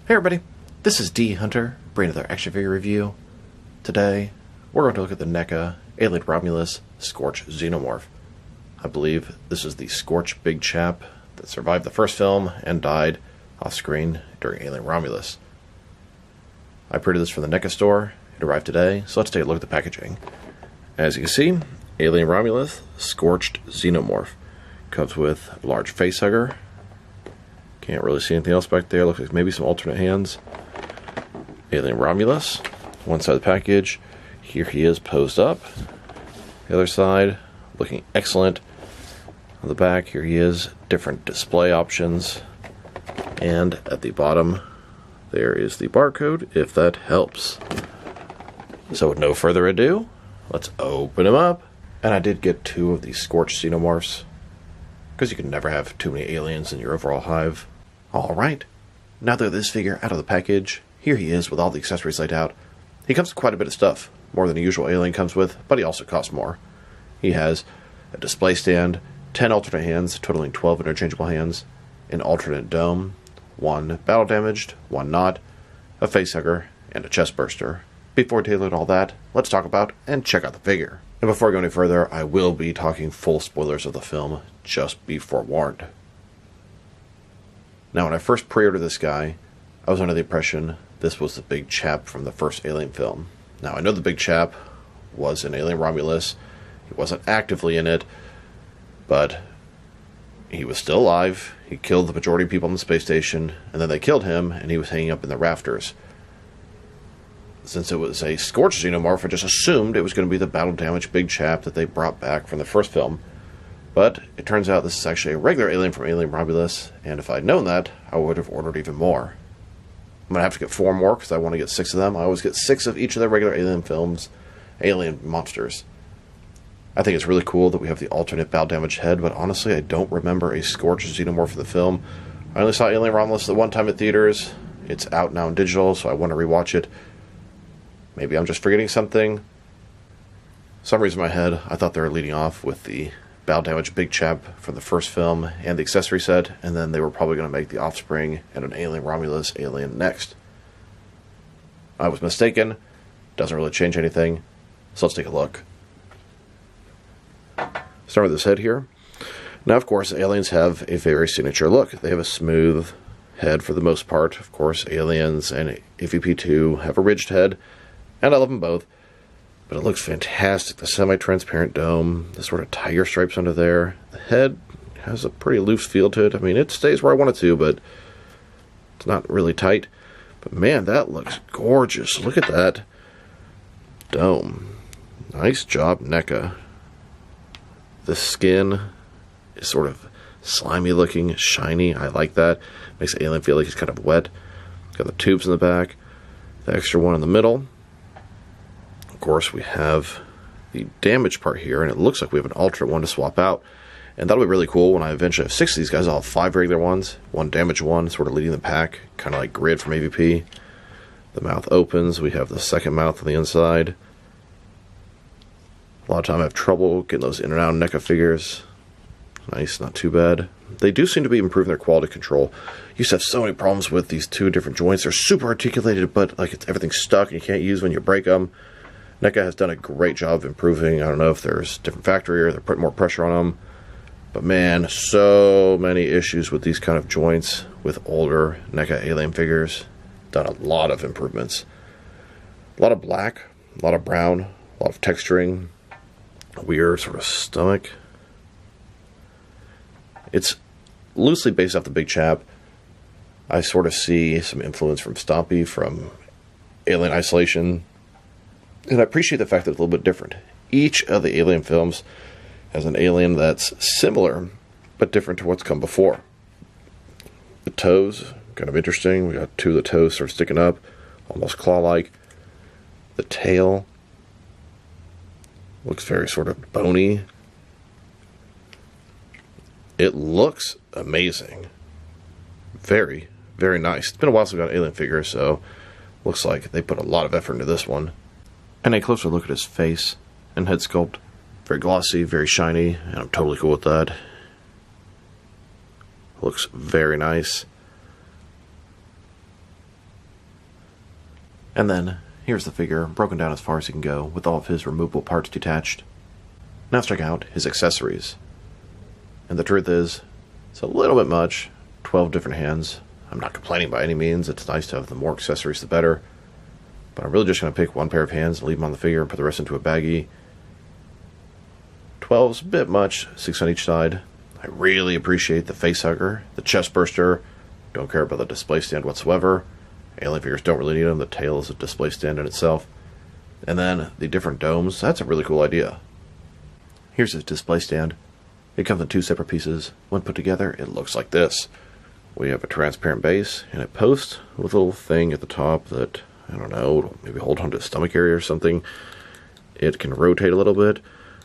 Hey everybody, this is D Hunter, bringing another action figure review. Today, we're going to look at the Neca Alien Romulus Scorched Xenomorph. I believe this is the Scorched big chap that survived the first film and died off screen during Alien Romulus. I pre-ordered this from the Neca store. It arrived today, so let's take a look at the packaging. As you can see, Alien Romulus Scorched Xenomorph comes with a large face hugger. Can't really see anything else back there. Looks like maybe some alternate hands. Alien Romulus, one side of the package. Here he is posed up. The other side, looking excellent. On the back, here he is. Different display options. And at the bottom, there is the barcode, if that helps. So with no further ado, let's open him up. And I did get two of these Scorched Xenomorphs, because you can never have too many aliens in your overall hive. Alright, now that we have this figure out of the package, here he is with all the accessories laid out. He comes with quite a bit of stuff, more than a usual alien comes with, but he also costs more. He has a display stand, 10 alternate hands, totaling 12 interchangeable hands, an alternate dome, one battle damaged, one not, a face hugger, and a chest burster. Before tailoring all that, let's talk about and check out the figure. And before I go any further, I will be talking full spoilers of the film, just be forewarned. Now, when I first pre-ordered this guy, I was under the impression this was the big chap from the first Alien film. Now, I know the big chap was in Alien Romulus. He wasn't actively in it, but he was still alive. He killed the majority of people on the space station, and then they killed him, and he was hanging up in the rafters. Since it was a Scorched Xenomorph, I just assumed it was going to be the battle-damaged big chap that they brought back from the first film. But it turns out this is actually a regular alien from Alien Romulus, and if I'd known that, I would have ordered even more. I'm going to have to get 4 more, because I want to get 6 of them. I always get 6 of each of the regular Alien films, alien monsters. I think it's really cool that we have the alternate battle-damaged head, but honestly, I don't remember a Scorched Xenomorph in the film. I only saw Alien Romulus the one time at theaters. It's out now in digital, so I want to rewatch it. Maybe I'm just forgetting something. For some reason in my head, I thought they were leading off with the battle-damaged big chap from the first film and the accessory set, and then they were probably going to make the offspring and an Alien Romulus alien next. I was mistaken. Doesn't really change anything. So let's take a look. Start with this head here. Now, of course, aliens have a very signature look. They have a smooth head for the most part. Of course, aliens and AVP2 have a ridged head, and I love them both. But it looks fantastic. The semi-transparent dome, the sort of tiger stripes under there. The head has a pretty loose feel to it. I mean, it stays where I want it to, but it's not really tight. But man, that looks gorgeous. Look at that dome. Nice job, Neca. The skin is sort of slimy looking, shiny. I like that. Makes the alien feel like he's kind of wet. Got the tubes in the back. The extra one in the middle. Of course, we have the damaged part here, and it looks like we have an alternate one to swap out. And that'll be really cool when I eventually have 6 of these guys. I'll have 5 regular ones, 1 damaged one, sort of leading the pack, kind of like Grid from AVP. The mouth opens. We have the second mouth on the inside. A lot of time I have trouble getting those in and out of Neca figures. Nice, not too bad. They do seem to be improving their quality control. Used to have so many problems with these 2 different joints. They're super articulated, but like everything's stuck and you can't use when you break them. Neca has done a great job of improving. I don't know if there's different factory or they're putting more pressure on them. But man, so many issues with these kind of joints with older Neca alien figures. Done a lot of improvements. A lot of black, a lot of brown, a lot of texturing. Weird sort of stomach. It's loosely based off the big chap. I sort of see some influence from Stompy, from Alien Isolation. And I appreciate the fact that it's a little bit different. Each of the Alien films has an alien that's similar, but different to what's come before. The toes, kind of interesting. We got 2 of the toes sort of sticking up, almost claw-like. The tail looks very sort of bony. It looks amazing. Very, very nice. It's been a while since we got an alien figure, so looks like they put a lot of effort into this one. And a closer look at his face and head sculpt. Very glossy, very shiny, and I'm totally cool with that. Looks very nice. And then, here's the figure, broken down as far as he can go, with all of his removable parts detached. Now let's check out his accessories. And the truth is, it's a little bit much. 12 different hands. I'm not complaining by any means. It's nice to have the more accessories, the better. But I'm really just going to pick one pair of hands and leave them on the figure and put the rest into a baggie. 12's a bit much, 6 on each side. I really appreciate the face hugger, the chest burster. Don't care about the display stand whatsoever. Alien figures don't really need them. The tail is a display stand in itself. And then the different domes. That's a really cool idea. Here's his display stand. It comes in 2 separate pieces. When put together, it looks like this. We have a transparent base and a post with a little thing at the top that, I don't know, maybe hold onto the stomach area or something. It can rotate a little bit,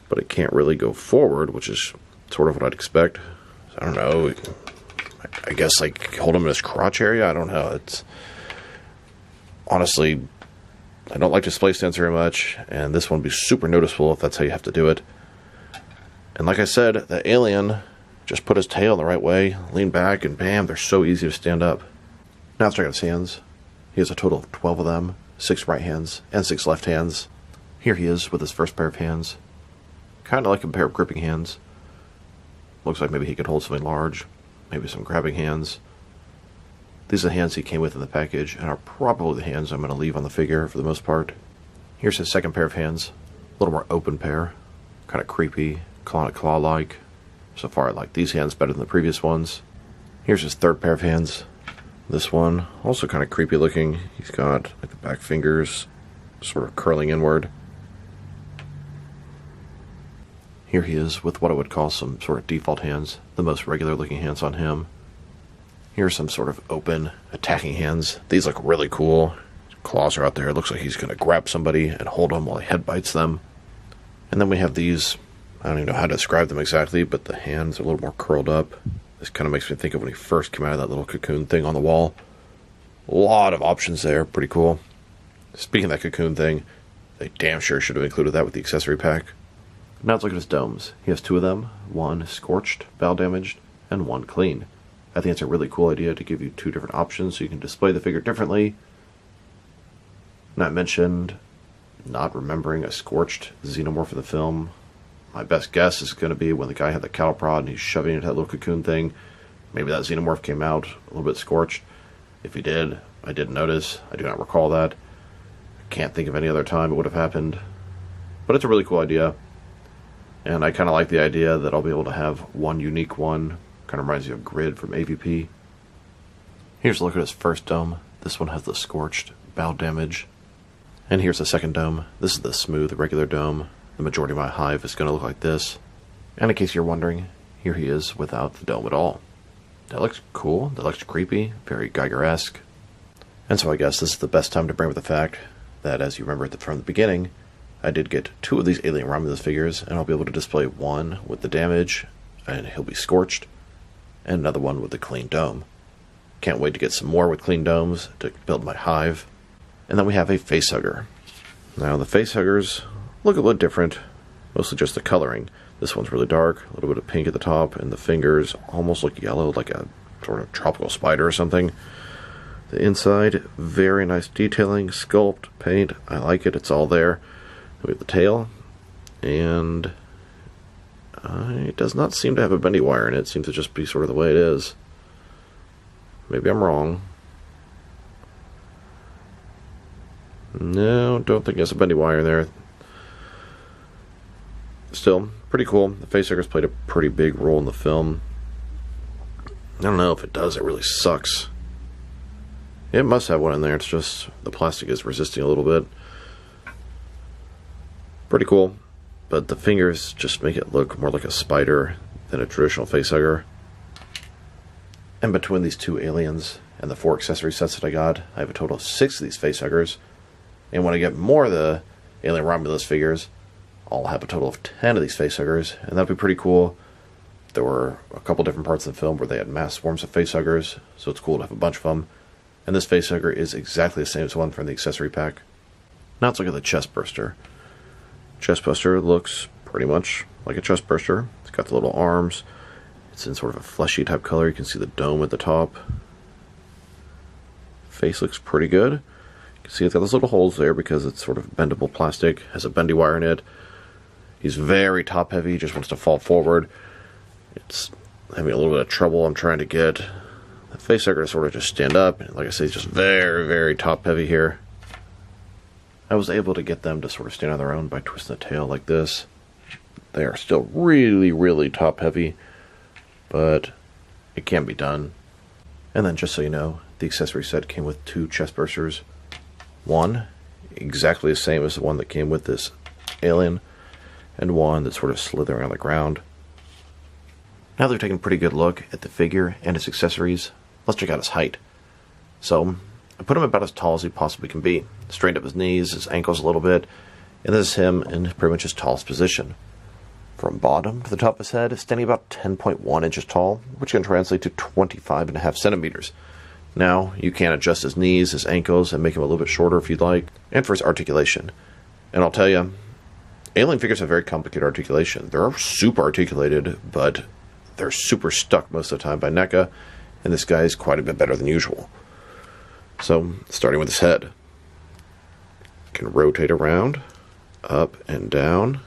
but it can't really go forward, which is sort of what I'd expect. I don't know. I guess like hold him in his crotch area. I don't know. It's honestly, I don't like display stands very much, and this one would be super noticeable if that's how you have to do it. And like I said, the alien just put his tail in the right way, lean back, and bam, they're so easy to stand up. Now let's check out his hands. He has a total of 12 of them, 6 right hands and 6 left hands. Here he is with his first pair of hands. Kind of like a pair of gripping hands. Looks like maybe he could hold something large, maybe some grabbing hands. These are the hands he came with in the package, and are probably the hands I'm going to leave on the figure for the most part. Here's his second pair of hands. A little more open pair. Kind of creepy, claw-like. So far I like these hands better than the previous ones. Here's his third pair of hands. This one, also kind of creepy looking. He's got like the back fingers sort of curling inward. Here he is with what I would call some sort of default hands, the most regular looking hands on him. Here's some sort of open attacking hands. These look really cool. Claws are out there. It looks like he's going to grab somebody and hold them while he head bites them. And then we have these, I don't even know how to describe them exactly, but the hands are a little more curled up. This kind of makes me think of when he first came out of that little cocoon thing on the wall. A lot of options there. Pretty cool. Speaking of that cocoon thing, they damn sure should have included that with the accessory pack. Now let's look at his domes. He has 2 of them. One scorched, battle damaged, and one clean. I think it's a really cool idea to give you 2 different options so you can display the figure differently. Not mentioned, not remembering a scorched xenomorph of the film. My best guess is going to be when the guy had the cattle prod and he's shoving it into that little cocoon thing. Maybe that xenomorph came out a little bit scorched. If he did, I didn't notice. I do not recall that. I can't think of any other time it would have happened. But it's a really cool idea. And I kind of like the idea that I'll be able to have one unique one. Kind of reminds you of Grid from AVP. Here's a look at his first dome. This one has the scorched, bow damage. And here's the second dome. This is the smooth, regular dome. The majority of my hive is going to look like this. And in case you're wondering, here he is without the dome at all. That looks cool. That looks creepy. Very Geiger-esque. And so I guess this is the best time to bring up the fact that, as you remember from the beginning, I did get 2 of these Alien Romulus figures, and I'll be able to display one with the damage, and he'll be scorched, and another one with the clean dome. Can't wait to get some more with clean domes to build my hive. And then we have a facehugger. Now the facehuggers look a little different, mostly just the coloring. This one's really dark, a little bit of pink at the top, and the fingers almost look yellow, like a sort of tropical spider or something. The inside, very nice detailing, sculpt, paint. I like it, it's all there. We have the tail, and it does not seem to have a bendy wire in it. It seems to just be sort of the way it is. Maybe I'm wrong. No, don't think there's a bendy wire in there. Still, pretty cool. The facehugger's played a pretty big role in the film. I don't know if it does. It really sucks. It must have one in there. It's just the plastic is resisting a little bit. Pretty cool. But the fingers just make it look more like a spider than a traditional facehugger. And between these 2 aliens and the 4 accessory sets that I got, I have a total of 6 of these facehuggers. And when I get more of the Alien Romulus figures, I'll have a total of 10 of these facehuggers, and that'd be pretty cool. There were a couple different parts of the film where they had mass swarms of facehuggers, so it's cool to have a bunch of them. And this facehugger is exactly the same as one from the accessory pack. Now let's look at the chest burster. Chest burster looks pretty much like a chest burster. It's got the little arms. It's in sort of a fleshy type color. You can see the dome at the top. Face looks pretty good. You can See, it's got those little holes there because it's sort of bendable plastic, has a bendy wire in it. He's very top heavy, just wants to fall forward. It's having a little bit of trouble. I'm trying to get the facehugger to sort of just stand up. Like I say, he's just very, very top heavy here. I was able to get them to sort of stand on their own by twisting the tail like this. They are still really, really top heavy, but it can be done. And then just so you know, the accessory set came with 2 chest bursters. One, exactly the same as the one that came with this alien, and one that's sort of slithering on the ground. Now they're taking a pretty good look at the figure and its accessories. Let's check out his height. So, I put him about as tall as he possibly can be. Straightened up his knees, his ankles a little bit, and this is him in pretty much his tallest position. From bottom to the top of his head, standing about 10.1 inches tall, which can translate to 25.5 centimeters. Now, you can adjust his knees, his ankles, and make him a little bit shorter if you'd like, and for his articulation. And I'll tell you, alien figures have very complicated articulation. They're super articulated, but they're super stuck most of the time by NECA, and this guy is quite a bit better than usual. So, starting with his head. Can rotate around, up and down.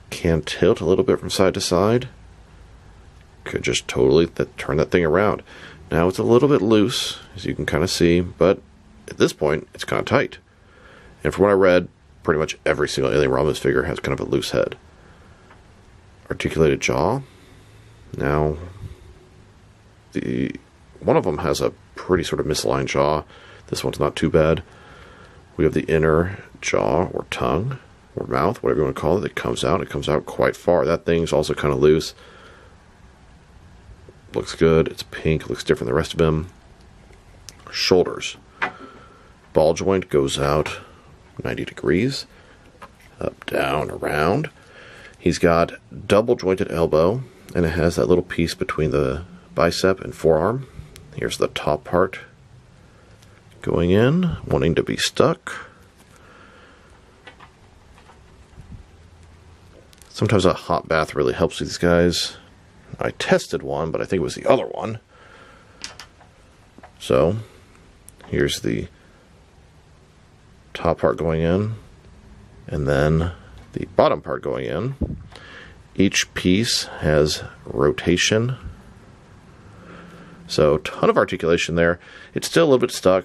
Can tilt a little bit from side to side. Could just totally turn that thing around. Now it's a little bit loose, as you can kind of see, but at this point, it's kind of tight. And from what I read, pretty much every single Alien Romulus figure has kind of a loose head. Articulated jaw. Now, one of them has a pretty sort of misaligned jaw. This one's not too bad. We have the inner jaw, or tongue, or mouth, whatever you want to call it, that comes out. It comes out quite far. That thing's also kind of loose. Looks good. It's pink. Looks different than the rest of him. Shoulders. Ball joint goes out 90 degrees. Up, down, around. He's got double jointed elbow, and it has that little piece between the bicep and forearm. Here's the top part going in, wanting to be stuck. Sometimes a hot bath really helps these guys. I tested one, but I think it was the other one. So, here's the top part going in, and then the bottom part going in. Each piece has rotation. So, ton of articulation there. It's still a little bit stuck,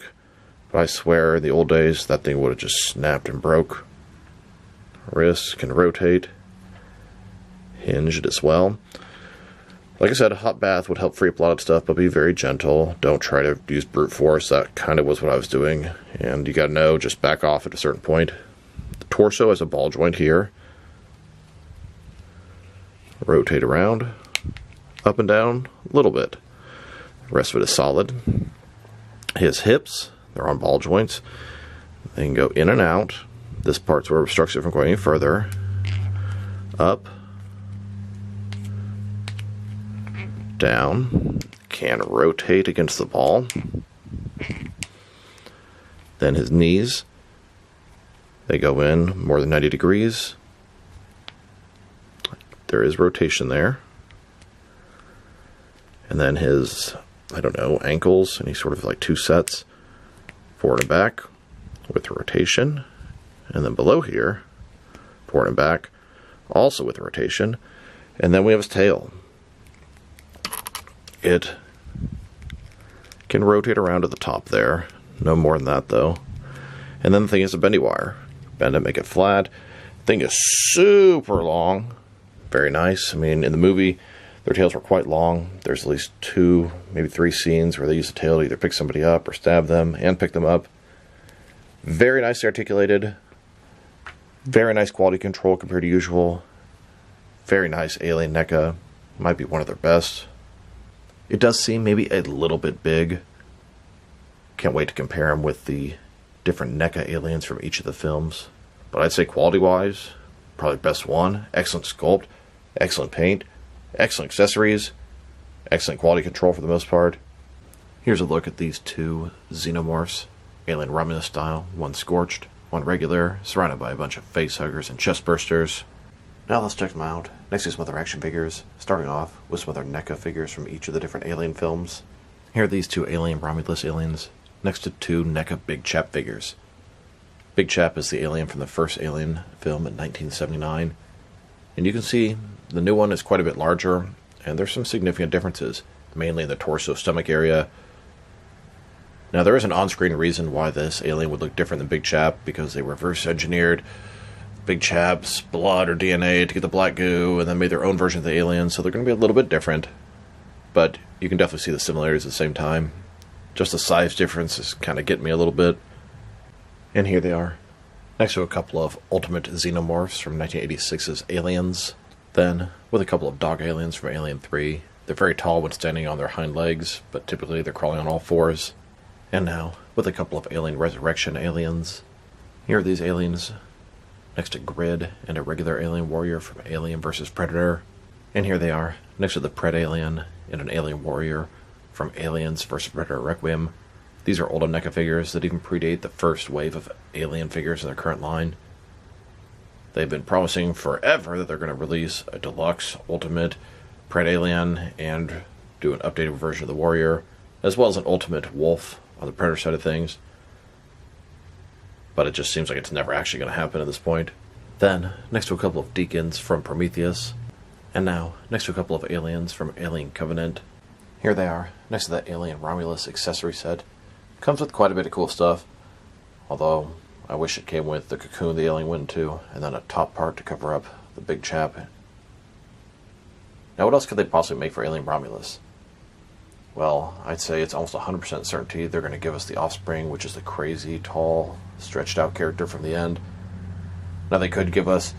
but I swear in the old days that thing would have just snapped and broke. Wrists can rotate. Hinged as well. Like I said, a hot bath would help free up a lot of stuff, but be very gentle. Don't try to use brute force. That kind of was what I was doing. And you gotta know, just back off at a certain point. The torso has a ball joint here. Rotate around. Up and down a little bit. The rest of it is solid. His hips, they're on ball joints. They can go in and out. This part's where it obstructs it from going any further. Up. Down, can rotate against the ball. Then his knees, they go in more than 90 degrees. There is rotation there. And then his, ankles, and he's sort of like 2 sets, forward and back with rotation. And then below here, forward and back, also with rotation. And then we have his tail. It can rotate around to the top there. No more than that, though. And then the thing is a bendy wire. Bend it, make it flat. Thing is super long. Very nice. I mean, in the movie, their tails were quite long. There's at least 2, maybe 3 scenes where they use the tail to either pick somebody up or stab them and pick them up. Very nicely articulated. Very nice quality control compared to usual. Very nice alien NECA. Might be one of their best. It does seem maybe a little bit big. Can't wait to compare them with the different NECA aliens from each of the films. But I'd say quality-wise, probably best one. Excellent sculpt, excellent paint, excellent accessories, excellent quality control for the most part. Here's a look at these 2 xenomorphs, Alien Romulus style, one scorched, one regular, surrounded by a bunch of facehuggers and chest bursters. Now let's check them out, next to some other action figures, starting off with some other NECA figures from each of the different Alien films. Here are these 2 Alien Romulus aliens, next to two NECA Big Chap figures. Big Chap is the alien from the first Alien film in 1979, and you can see the new one is quite a bit larger, and there's some significant differences, mainly in the torso-stomach area. Now, there is an on-screen reason why this alien would look different than Big Chap, because they reverse-engineered Big Chap's blood or DNA to get the black goo, and then made their own version of the alien, so they're going to be a little bit different. But you can definitely see the similarities at the same time. Just the size difference is kind of getting me a little bit. And here they are, next to a couple of Ultimate Xenomorphs from 1986's Aliens. Then, with a couple of dog aliens from Alien 3. They're very tall when standing on their hind legs, but typically they're crawling on all fours. And now, with a couple of Alien Resurrection aliens. Here are these aliens, next to Grid and a regular alien warrior from Alien vs. Predator. And here they are, next to the Pred alien and an alien warrior from Aliens vs. Predator Requiem. These are older NECA figures that even predate the first wave of Alien figures in their current line. They've been promising forever that they're going to release a deluxe Ultimate Pred alien and do an updated version of the warrior, as well as an Ultimate Wolf on the Predator side of things. But it just seems like it's never actually going to happen at this point. Then, next to a couple of Deacons from Prometheus. And now, next to a couple of aliens from Alien Covenant. Here they are, next to that Alien Romulus accessory set. Comes with quite a bit of cool stuff, although I wish it came with the cocoon the alien went into, and then a top part to cover up the Big Chap. Now, what else could they possibly make for Alien Romulus? Well, I'd say it's almost 100% certainty they're going to give us the Offspring, which is the crazy, tall, stretched-out character from the end. Now, they could give us,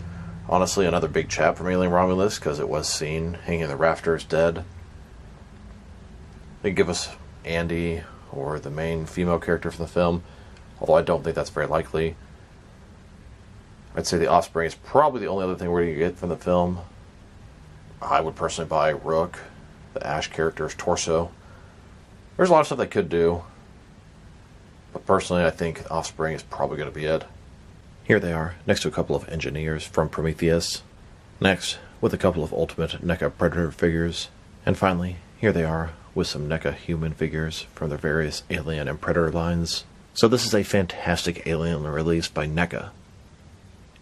honestly, another Big Chap from Alien Romulus, because it was seen hanging in the rafters dead. They could give us Andy, or the main female character from the film, although I don't think that's very likely. I'd say the Offspring is probably the only other thing we're going to get from the film. I would personally buy Rook, the Ash character's torso. There's a lot of stuff they could do, but personally I think Offspring is probably going to be it. Here they are, next to a couple of Engineers from Prometheus. Next, with a couple of Ultimate NECA Predator figures. And finally, here they are, with some NECA human figures from their various Alien and Predator lines. So this is a fantastic Alien release by NECA.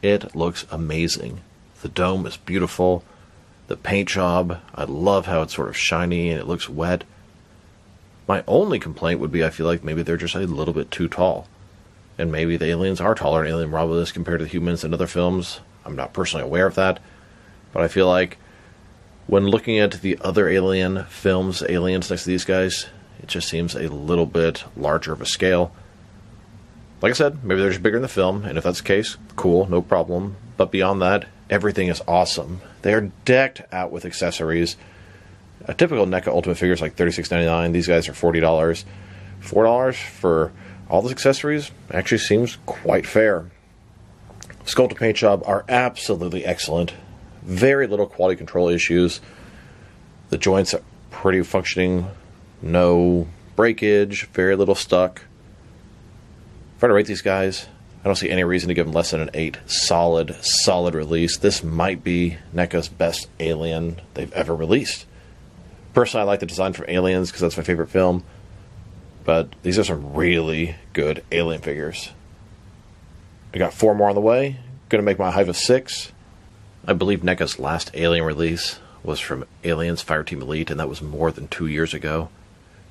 It looks amazing. The dome is beautiful. The paint job, I love how it's sort of shiny and it looks wet. My only complaint would be I feel like maybe they're just a little bit too tall. And maybe the aliens are taller in Alien Romulus compared to the humans in other films. I'm not personally aware of that. But I feel like when looking at the other Alien films, aliens next to these guys, it just seems a little bit larger of a scale. Like I said, maybe they're just bigger in the film, and if that's the case, cool, no problem. But beyond that, everything is awesome. They are decked out with accessories. A typical NECA Ultimate figure is like $36.99. These guys are $40. $4 for all those accessories actually seems quite fair. Sculpt and paint job are absolutely excellent. Very little quality control issues. The joints are pretty functioning. No breakage. Very little stuck. If I were to rate these guys, I don't see any reason to give them less than an 8. Solid release. This might be NECA's best Alien they've ever released. Personally, I like the design from Aliens because that's my favorite film. But these are some really good Alien figures. I got 4 more on the way. Going to make my hive of 6. I believe NECA's last Alien release was from Aliens Fireteam Elite, and that was more than 2 years ago.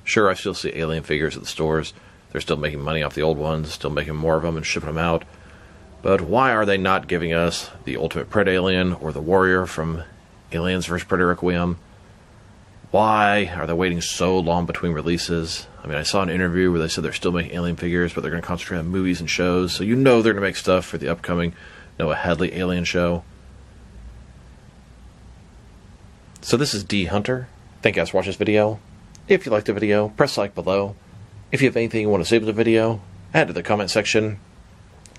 Sure, I still see Alien figures at the stores. They're still making money off the old ones, still making more of them and shipping them out. But why are they not giving us the Ultimate Pred Alien or the Warrior from Aliens vs. Predator Requiem? Why are they waiting so long between releases? I mean, I saw an interview where they said they're still making Alien figures, but they're going to concentrate on movies and shows, so you know they're going to make stuff for the upcoming Noah Hadley Alien show. So this is D Hunter. Thank you guys for watching this video. If you liked the video, press like below. If you have anything you want to say to the video, add to the comment section.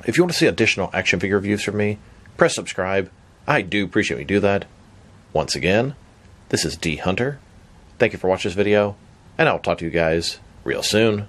If you want to see additional action figure reviews from me, press subscribe. I do appreciate when you do that. Once again, this is D Hunter. Thank you for watching this video, and I'll talk to you guys real soon.